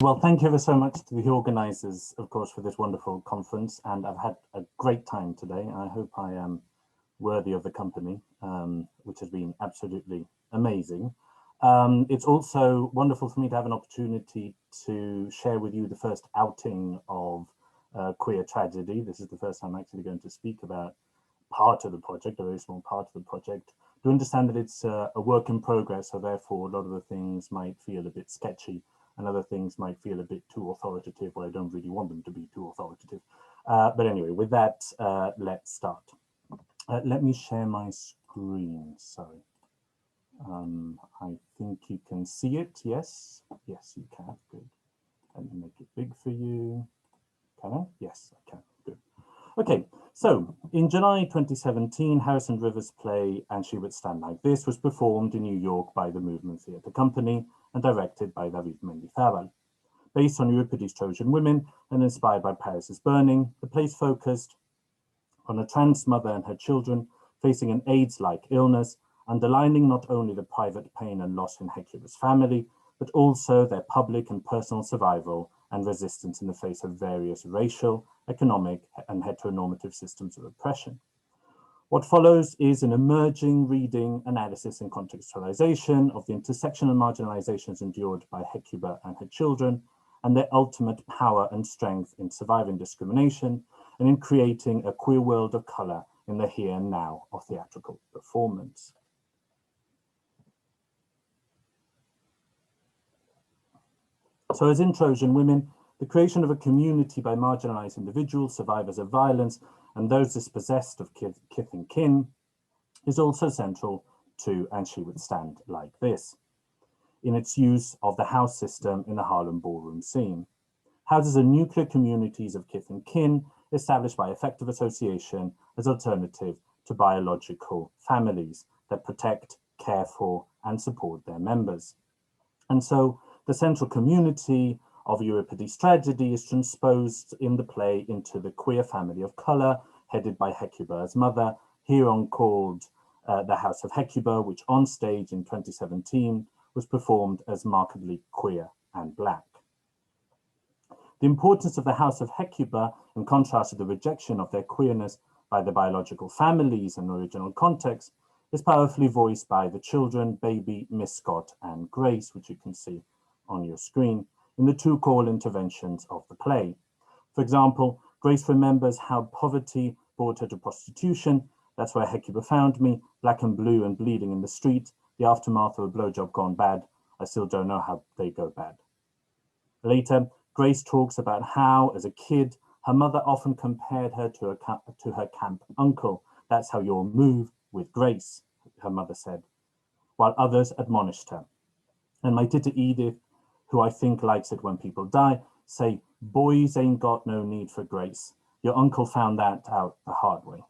Well, thank you ever so much to the organisers, of course, for this wonderful conference, and I've had a great time today. I hope I am worthy of the company, which has been absolutely amazing. It's also wonderful for me to have an opportunity to share with you the first outing of queer tragedy. This is the first time I'm actually going to speak about part of the project, a very small part of the project. To understand that it's a work in progress, so therefore a lot of the things might feel a bit sketchy and other things might feel a bit too authoritative, or I don't really want them to be too authoritative. But anyway, with that, let's start. Let me share my screen, sorry. I think you can see it, yes? Yes, you can, good. Let me make it big for you. Can I? Yes, I can, good. Okay, so in July 2017, Harrison Rivers' play And She Would Stand Like This was performed in New York by the Movement Theatre Company and directed by David Mendizábal. Based on Euripides' Trojan Women and inspired by Paris' Burning, the play focused on a trans mother and her children facing an AIDS-like illness, underlining not only the private pain and loss in Hecuba's family, but also their public and personal survival and resistance in the face of various racial, economic, and heteronormative systems of oppression. What follows is an emerging reading, analysis, and contextualization of the intersectional marginalizations endured by Hecuba and her children, and their ultimate power and strength in surviving discrimination and in creating a queer world of color in the here and now of theatrical performance. So as in Trojan Women, the creation of a community by marginalized individuals, survivors of violence, and those dispossessed of kith and kin is also central to And She Would Stand Like This, in its use of the house system in the Harlem ballroom scene. Houses are nuclear communities of kith and kin established by effective association as alternative to biological families that protect, care for, and support their members. And so the central community of Euripides' tragedy is transposed in the play into the queer family of color, headed by Hecuba's mother, hereon called the House of Hecuba, which on stage in 2017 was performed as markedly queer and Black. The importance of the House of Hecuba, in contrast to the rejection of their queerness by the biological families and original context, is powerfully voiced by the children, Baby, Miss Scott, and Grace, which you can see on your screen, in the two choral interventions of the play. For example, Grace remembers how poverty brought her to prostitution. That's where Hecuba found me, black and blue and bleeding in the street, the aftermath of a blowjob gone bad. I still don't know how they go bad. Later, Grace talks about how, as a kid, her mother often compared her to her camp uncle. That's how you'll move with grace, her mother said, while others admonished her. And my Tita Edith, who I think likes it when people die, say, boys ain't got no need for grace. Your uncle found that out the hard way.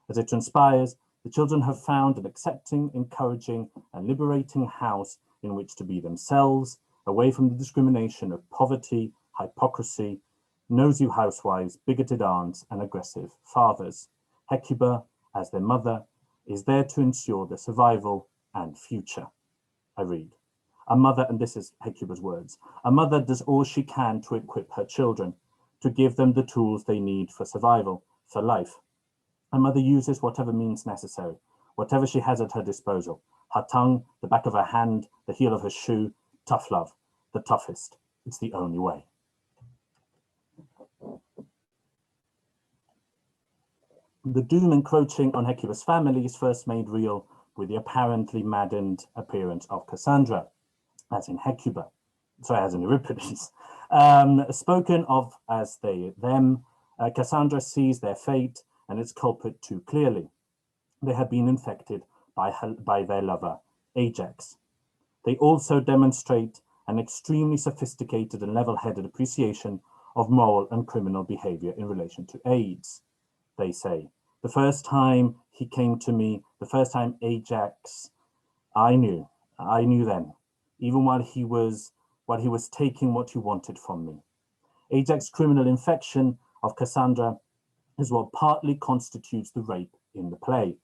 As it transpires, the children have found an accepting, encouraging, and liberating house in which to be themselves, away from the discrimination of poverty, hypocrisy, nosy housewives, bigoted aunts, and aggressive fathers. Hecuba, as their mother, is there to ensure their survival and future. I read. A mother, and this is Hecuba's words, a mother does all she can to equip her children, to give them the tools they need for survival, for life. A mother uses whatever means necessary, whatever she has at her disposal, her tongue, the back of her hand, the heel of her shoe, tough love, the toughest. It's the only way. The doom encroaching on Hecuba's family is first made real with the apparently maddened appearance of Cassandra, as in Hecuba, sorry, as in Euripides. Spoken of as they, them, Cassandra sees their fate and its culprit too clearly. They have been infected by their lover, Ajax. They also demonstrate an extremely sophisticated and level-headed appreciation of moral and criminal behavior in relation to AIDS. They say, the first time he came to me, the first time Ajax, I knew then, even while he was taking what he wanted from me. Ajax's criminal infection of Cassandra is what partly constitutes the rape in the play.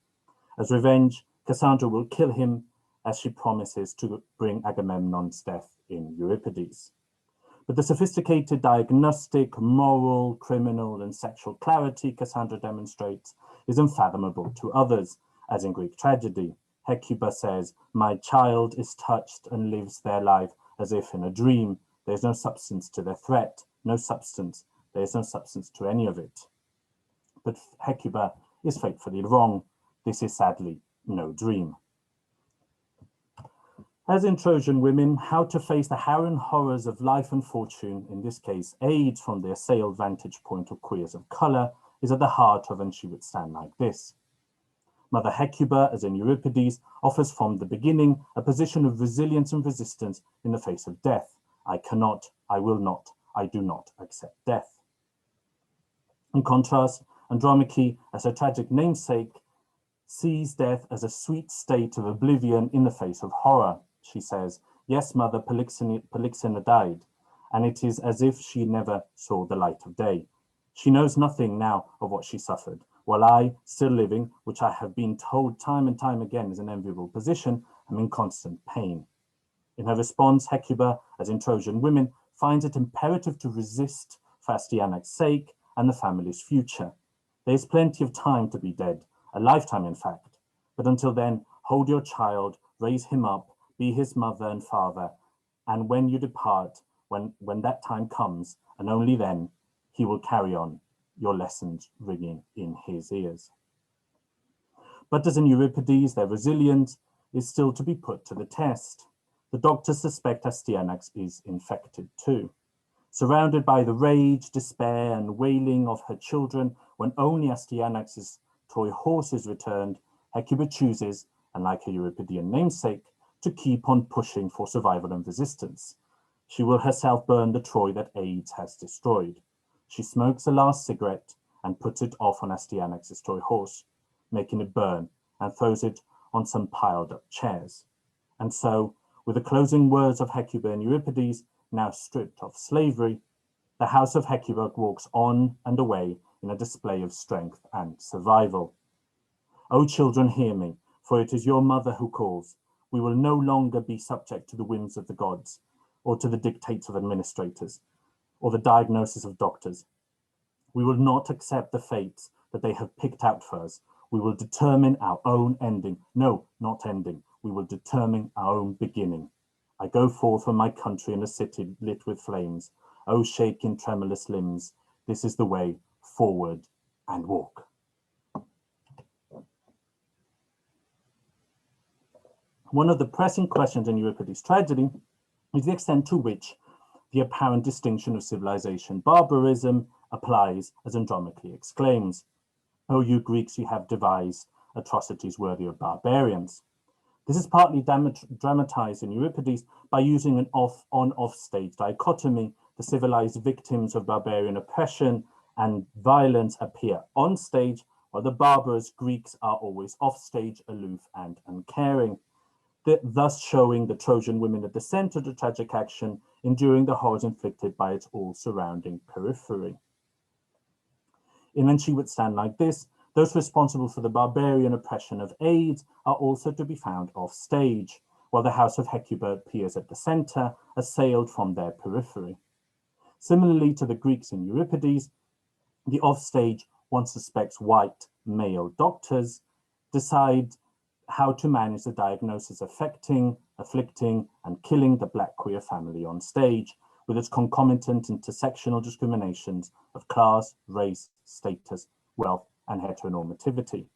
As revenge, Cassandra will kill him as she promises to bring Agamemnon's death in Euripides. But the sophisticated diagnostic, moral, criminal, and sexual clarity Cassandra demonstrates is unfathomable to others, as in Greek tragedy. Hecuba says, "My child is touched and lives their life as if in a dream. There's no substance to their threat, no substance. There's no substance to any of it." But Hecuba is fatefully wrong. This is sadly no dream. As in Trojan Women, how to face the harrowing horrors of life and fortune, in this case, AIDS from the assailed vantage point of queers of color, is at the heart of And She Would Stand Like This. Mother Hecuba, as in Euripides, offers from the beginning a position of resilience and resistance in the face of death. I cannot, I will not, I do not accept death. In contrast, Andromache, as her tragic namesake, sees death as a sweet state of oblivion in the face of horror. She says, "Yes, Mother, Polyxena died, and it is as if she never saw the light of day. She knows nothing now of what she suffered, while I, still living, which I have been told time and time again is an enviable position, am in constant pain." In her response, Hecuba, as in Trojan Women, finds it imperative to resist for Astyanax's sake and the family's future. There is plenty of time to be dead, a lifetime in fact, but until then, hold your child, raise him up, be his mother and father, and when you depart, when that time comes, and only then, he will carry on your lessons ringing in his ears. But as in Euripides, their resilience is still to be put to the test. The doctors suspect Astyanax is infected too. Surrounded by the rage, despair, and wailing of her children, when only Astyanax's toy horse is returned, Hecuba chooses, and like her Euripidean namesake, to keep on pushing for survival and resistance. She will herself burn the Troy that AIDS has destroyed. She smokes a last cigarette and puts it off on Astyanax's toy horse, making it burn, and throws it on some piled up chairs. And so, with the closing words of Hecuba and Euripides, now stripped of slavery, the house of Hecuba walks on and away in a display of strength and survival. "O children, hear me, for it is your mother who calls. We will no longer be subject to the whims of the gods, or to the dictates of administrators, or the diagnosis of doctors. We will not accept the fates that they have picked out for us. We will determine our own ending. No, not ending. We will determine our own beginning. I go forth from my country in a city lit with flames. O shaking tremulous limbs, this is the way forward and walk." One of the pressing questions in Euripides' tragedy is the extent to which the apparent distinction of civilization barbarism applies, as Andromache exclaims, "O you Greeks, you have devised atrocities worthy of barbarians." This is partly dramatized in Euripides by using an on-off stage dichotomy. The civilized victims of barbarian oppression and violence appear on stage, while the barbarous Greeks are always off stage, aloof and uncaring, thus showing the Trojan women at the center of the tragic action, enduring the horrors inflicted by its all-surrounding periphery. In And She Would Stand Like This, those responsible for the barbarian oppression of AIDS are also to be found off stage, while the house of Hecuba appears at the center, assailed from their periphery. Similarly to the Greeks in Euripides, the offstage one suspects white male doctors decide how to manage the diagnosis afflicting, and killing the Black queer family on stage, with its concomitant intersectional discriminations of class, race, status, wealth, and heteronormativity.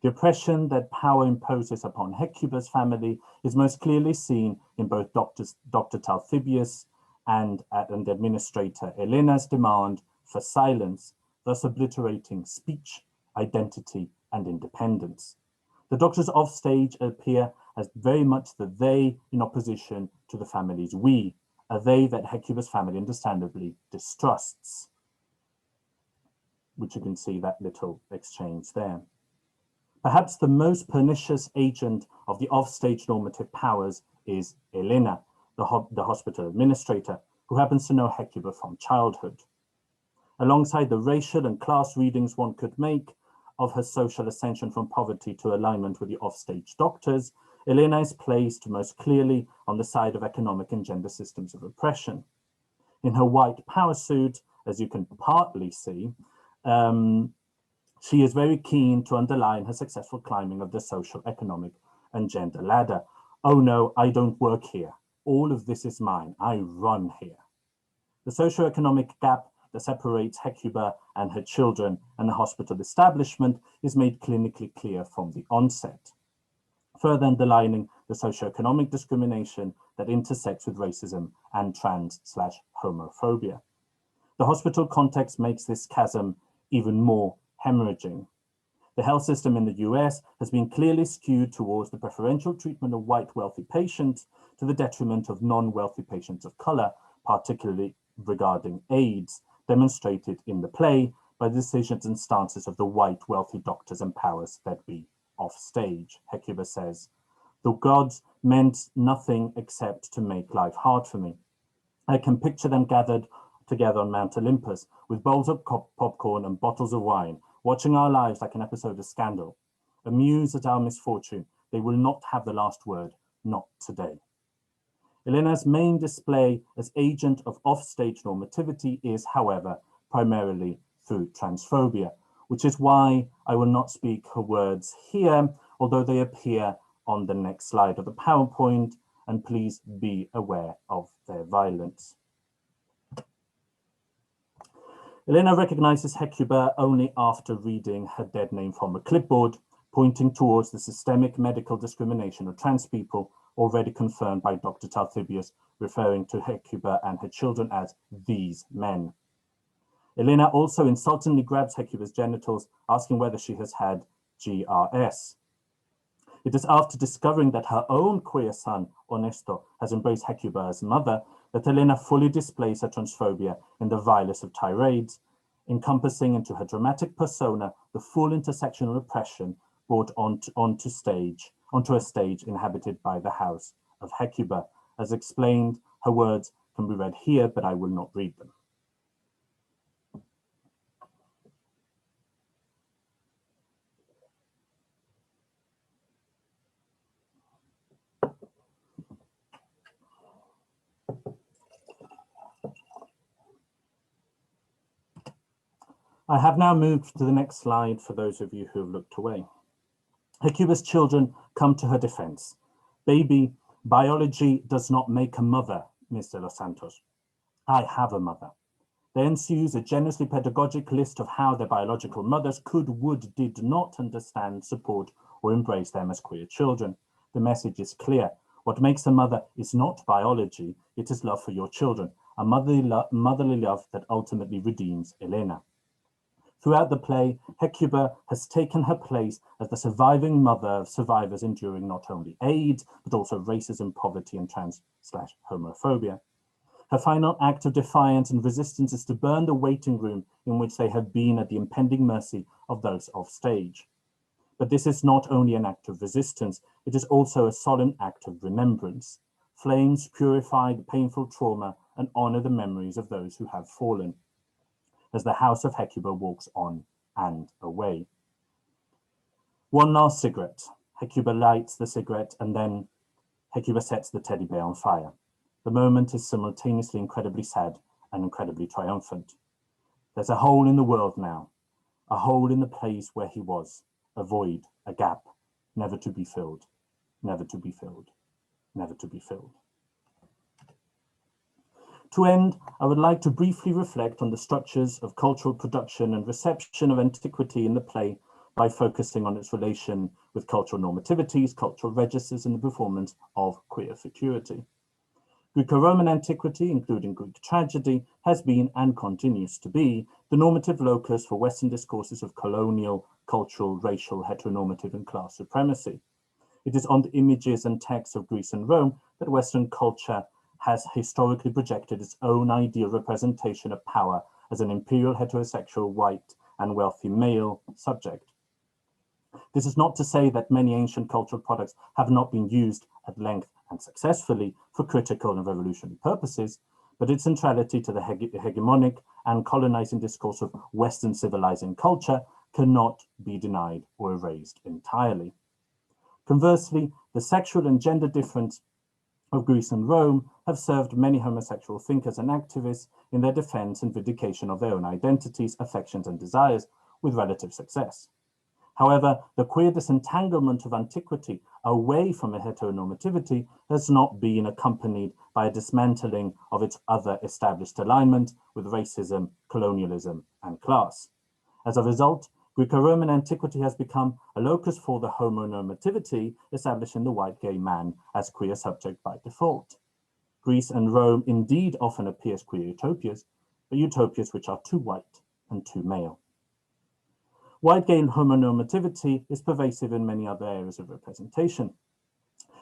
The oppression that power imposes upon Hecuba's family is most clearly seen in both Dr. Talthybius and Administrator Elena's demand for silence, thus obliterating speech, identity, and independence. The doctors offstage appear as very much the they in opposition to the family's we, a they that Hecuba's family understandably distrusts, which you can see that little exchange there. Perhaps the most pernicious agent of the offstage normative powers is Elena, the hospital administrator, who happens to know Hecuba from childhood. Alongside the racial and class readings one could make of her social ascension from poverty to alignment with the offstage doctors, Elena is placed most clearly on the side of economic and gender systems of oppression. In her white power suit, as you can partly see, she is very keen to underline her successful climbing of the social, economic, and gender ladder. Oh no, I don't work here. All of this is mine. I run here. The socioeconomic gap that separates Hecuba and her children and the hospital establishment is made clinically clear from the onset, further underlining the socioeconomic discrimination that intersects with racism and trans/homophobia. The hospital context makes this chasm even more hemorrhaging. The health system in the US has been clearly skewed towards the preferential treatment of white wealthy patients to the detriment of non-wealthy patients of color, particularly regarding AIDS, demonstrated in the play by the decisions and stances of the white wealthy doctors and powers that be off stage. Hecuba says, "The gods meant nothing except to make life hard for me. I can picture them gathered together on Mount Olympus with bowls of popcorn and bottles of wine, watching our lives like an episode of Scandal. Amused at our misfortune, they will not have the last word, not today." Elena's main display as agent of offstage normativity is, however, primarily through transphobia, which is why I will not speak her words here, although they appear on the next slide of the PowerPoint, and please be aware of their violence. Elena recognizes Hecuba only after reading her dead name from a clipboard, pointing towards the systemic medical discrimination of trans people already confirmed by Dr. Talthybius, referring to Hecuba and her children as these men. Elena also insultingly grabs Hecuba's genitals, asking whether she has had GRS. It is after discovering that her own queer son, Ernesto, has embraced Hecuba as mother, that Elena fully displays her transphobia in the vilest of tirades, encompassing into her dramatic persona the full intersectional oppression brought onto a stage inhabited by the house of Hecuba. As explained, her words can be read here, but I will not read them. I have now moved to the next slide for those of you who have looked away. Hecuba's children come to her defense. "Baby, biology does not make a mother, Ms. de los Santos. I have a mother." There ensues a generously pedagogic list of how their biological mothers could, would, did not understand, support, or embrace them as queer children. The message is clear. What makes a mother is not biology, it is love for your children, a motherly love that ultimately redeems Elena. Throughout the play, Hecuba has taken her place as the surviving mother of survivors enduring not only AIDS, but also racism, poverty, and trans/homophobia. Her final act of defiance and resistance is to burn the waiting room in which they have been at the impending mercy of those off stage. But this is not only an act of resistance, it is also a solemn act of remembrance. Flames purify the painful trauma and honor the memories of those who have fallen, as the house of Hecuba walks on and away. One last cigarette. Hecuba lights the cigarette, and then Hecuba sets the teddy bear on fire. The moment is simultaneously incredibly sad and incredibly triumphant. There's a hole in the world now, a hole in the place where he was, a void, a gap, never to be filled, never to be filled, never to be filled. To end, I would like to briefly reflect on the structures of cultural production and reception of antiquity in the play by focusing on its relation with cultural normativities, cultural registers, and the performance of queer futurity. Greco-Roman antiquity, including Greek tragedy, has been and continues to be the normative locus for Western discourses of colonial, cultural, racial, heteronormative, and class supremacy. It is on the images and texts of Greece and Rome that Western culture has historically projected its own ideal representation of power as an imperial heterosexual white and wealthy male subject. This is not to say that many ancient cultural products have not been used at length and successfully for critical and revolutionary purposes, but its centrality to the hegemonic and colonizing discourse of Western civilizing culture cannot be denied or erased entirely. Conversely, the sexual and gender difference of Greece and Rome have served many homosexual thinkers and activists in their defense and vindication of their own identities, affections, and desires with relative success. However, the queer disentanglement of antiquity away from a heteronormativity has not been accompanied by a dismantling of its other established alignment with racism, colonialism, and class. As a result, Greco-Roman antiquity has become a locus for the homonormativity, establishing the white gay man as queer subject by default. Greece and Rome indeed often appear as queer utopias, but utopias which are too white and too male. White gay homonormativity is pervasive in many other areas of representation.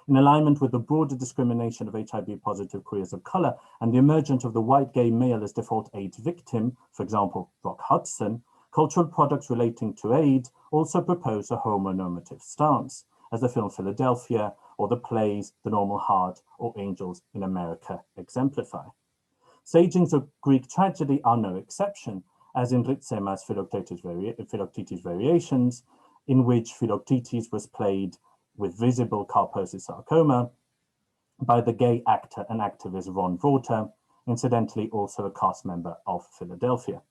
In alignment with the broader discrimination of HIV-positive queers of color and the emergence of the white gay male as default AIDS victim, for example, Rock Hudson, cultural products relating to AIDS also propose a homonormative stance, as the film Philadelphia or the plays The Normal Heart or Angels in America exemplify. Stagings of Greek tragedy are no exception, as in Ritsema's Philoctetes Variations, in which Philoctetes was played with visible Kaposi's sarcoma by the gay actor and activist Ron Vorter, incidentally also a cast member of Philadelphia.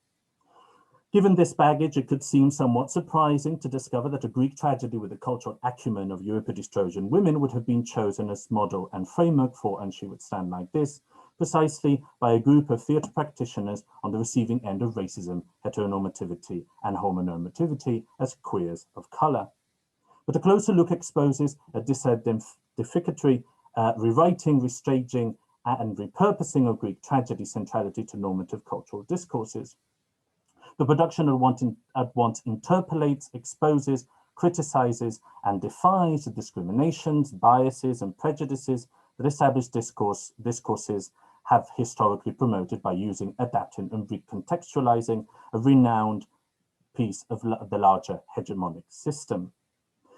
Given this baggage, it could seem somewhat surprising to discover that a Greek tragedy with the cultural acumen of Euripides Trojan Women would have been chosen as model and framework for And She Would Stand Like This, precisely by a group of theatre practitioners on the receiving end of racism, heteronormativity, and homonormativity as queers of color. But a closer look exposes a disidentificatory rewriting, restaging, and repurposing of Greek tragedy centrality to normative cultural discourses. The production at once interpolates, exposes, criticizes, and defies the discriminations, biases, and prejudices that established discourses have historically promoted by using, adapting, and recontextualizing a renowned piece of the larger hegemonic system.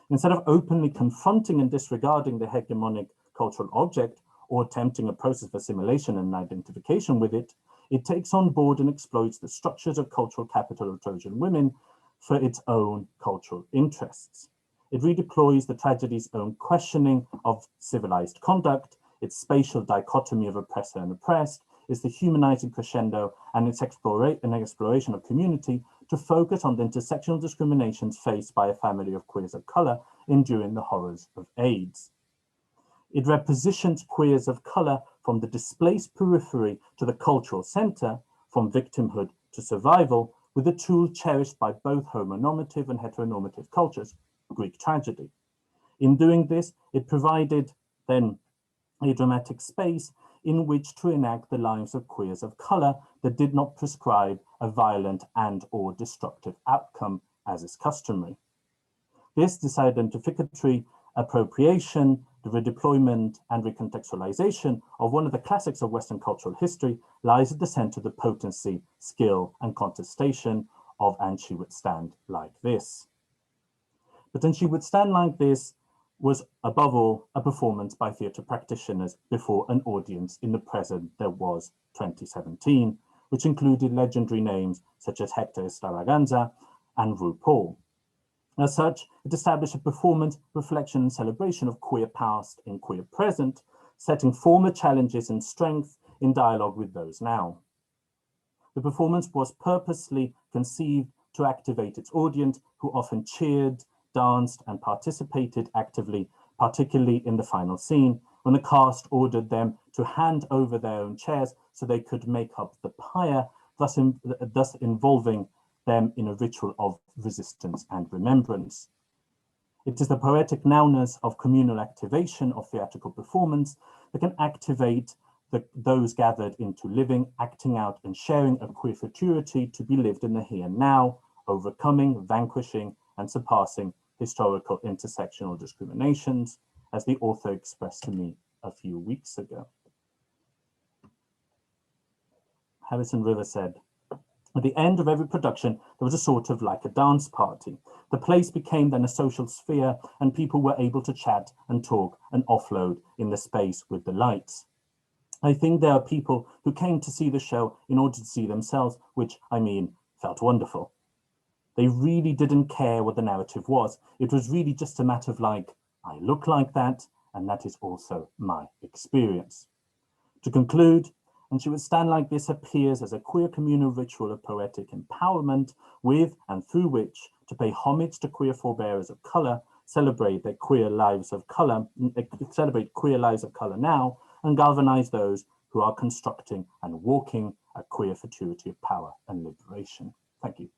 Instead of openly confronting and disregarding the hegemonic cultural object or attempting a process of assimilation and identification with it, it takes on board and exploits the structures of cultural capital of Trojan women for its own cultural interests. It redeploys the tragedy's own questioning of civilized conduct, its spatial dichotomy of oppressor and oppressed, its dehumanizing crescendo, and its exploration of community to focus on the intersectional discriminations faced by a family of queers of color enduring the horrors of AIDS. It repositions queers of color from the displaced periphery to the cultural center, from victimhood to survival, with a tool cherished by both homonormative and heteronormative cultures, Greek tragedy. In doing this, it provided then a dramatic space in which to enact the lives of queers of color that did not prescribe a violent and or destructive outcome as is customary. This disidentificatory appropriation, the redeployment and recontextualization of one of the classics of Western cultural history lies at the center of the potency, skill, and contestation of And She Would Stand Like This. But And She Would Stand Like This was above all a performance by theatre practitioners before an audience in the present there was 2017, which included legendary names such as Hector Estaraganza and RuPaul. As such, it established a performance, reflection, and celebration of queer past and queer present, setting former challenges and strength in dialogue with those now. The performance was purposely conceived to activate its audience, who often cheered, danced, and participated actively, particularly in the final scene, when the cast ordered them to hand over their own chairs so they could make up the pyre, thus involving them in a ritual of resistance and remembrance. It is the poetic nowness of communal activation of theatrical performance that can activate those gathered into living, acting out, and sharing a queer futurity to be lived in the here and now, overcoming, vanquishing, and surpassing historical intersectional discriminations, as the author expressed to me a few weeks ago. Harrison Rivers said, "At the end of every production, there was a sort of like a dance party. The place became then a social sphere, and people were able to chat and talk and offload in the space with the lights. I think there are people who came to see the show in order to see themselves, which, I mean, felt wonderful. They really didn't care what the narrative was. It was really just a matter of like, I look like that, and that is also my experience. To conclude, and she would stand like this appears as a queer communal ritual of poetic empowerment with and through which to pay homage to queer forebearers of colour, celebrate queer lives of colour now, and galvanise those who are constructing and walking a queer futurity of power and liberation. Thank you.